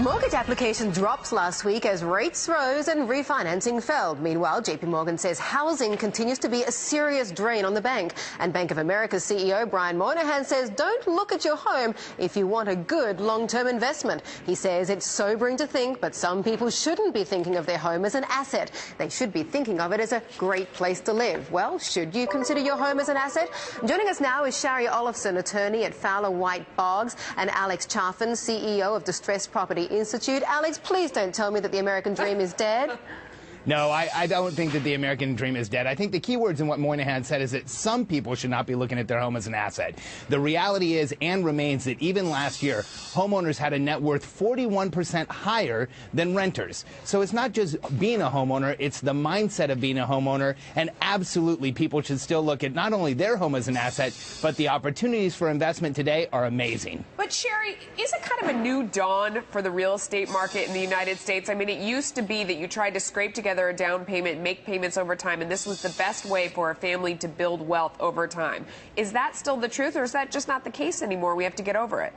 Mortgage application dropped last week as rates rose and refinancing fell. Meanwhile, JP Morgan says housing continues to be a serious drain on the bank. And Bank of America's CEO Brian Moynihan says don't look at your home if you want a good long-term investment. He says it's sobering to think, but some people shouldn't be thinking of their home as an asset. They should be thinking of it as a great place to live. Well, should you consider your home as an asset? Joining us now is Shari Olefson, attorney at Fowler White Boggs, and Alex Charfen, CEO of Distressed Property Institute. Alex, please don't tell me that the American dream is dead. No, I don't think that the American dream is dead. I think the key words in what Moynihan said is that some people should not be looking at their home as an asset. The reality is and remains that even last year, homeowners had a net worth 41% higher than renters. So it's not just being a homeowner, it's the mindset of being a homeowner. And absolutely, people should still look at not only their home as an asset, but the opportunities for investment today are amazing. But Shari, is it kind of a new dawn for the real estate market in the United States? I mean, it used to be that you tried to scrape together a down payment, make payments over time, and this was the best way for a family to build wealth over time. Is that still the truth, or is that just not the case anymore? We have to get over it.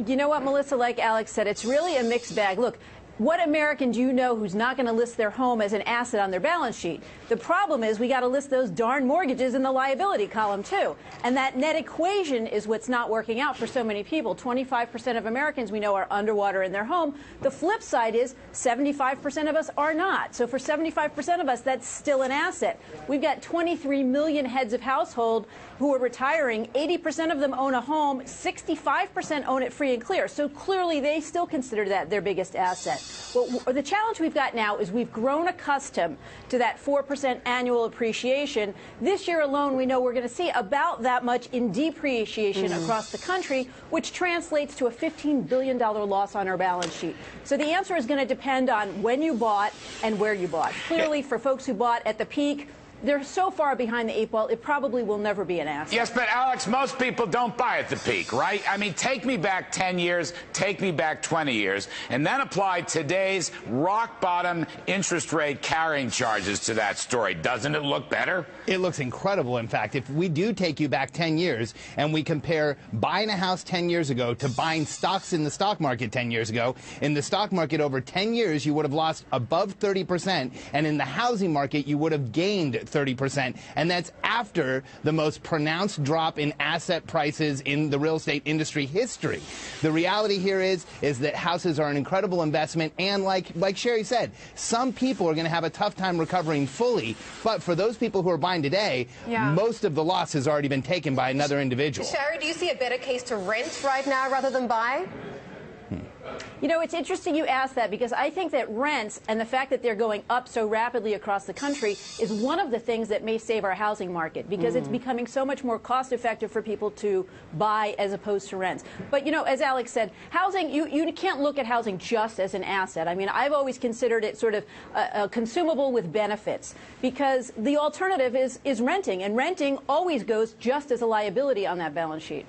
You know what, Melissa, like Alex said, it's really a mixed bag. Look, what American do you know who's not going to list their home as an asset on their balance sheet? The problem is we got to list those darn mortgages in the liability column, too. And that net equation is what's not working out for so many people. 25% of Americans we know are underwater in their home. The flip side is 75% of us are not. So for 75% of us, that's still an asset. We've got 23 million heads of household who are retiring. 80% of them own a home. 65% own it free and clear. So clearly they still consider that their biggest asset. Well, the challenge we've got now is we've grown accustomed to that 4% annual appreciation. This year alone, we know we're going to see about that much in depreciation across the country, which translates to a $15 billion loss on our balance sheet. So the answer is going to depend on when you bought and where you bought. Clearly, for folks who bought at the peak, they're so far behind the 8 ball, it probably will never be an asset. Yes, but Alex, most people don't buy at the peak, right? I mean, take me back 10 years, take me back 20 years, and then apply today's rock-bottom interest rate carrying charges to that story. Doesn't it look better? It looks incredible. In fact, if we do take you back 10 years and we compare buying a house 10 years ago to buying stocks in the stock market 10 years ago, in the stock market over 10 years, you would have lost above 30%, and in the housing market, you would have gained 30%, and that's after the most pronounced drop in asset prices in the real estate industry history. The reality here is that houses are an incredible investment, and like Shari said, some people are going to have a tough time recovering fully, but for those people who are buying today, most of the loss has already been taken by another individual. Shari, do you see a better case to rent right now rather than buy? You know, it's interesting you ask that, because I think that rents and the fact that they're going up so rapidly across the country is one of the things that may save our housing market, because it's becoming so much more cost effective for people to buy as opposed to rents. But, you know, as Alex said, housing, you can't look at housing just as an asset. I mean, I've always considered it sort of a consumable with benefits, because the alternative is renting, and renting always goes just as a liability on that balance sheet.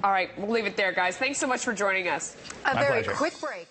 All right, we'll leave it there, guys. Thanks so much for joining us. A very quick break.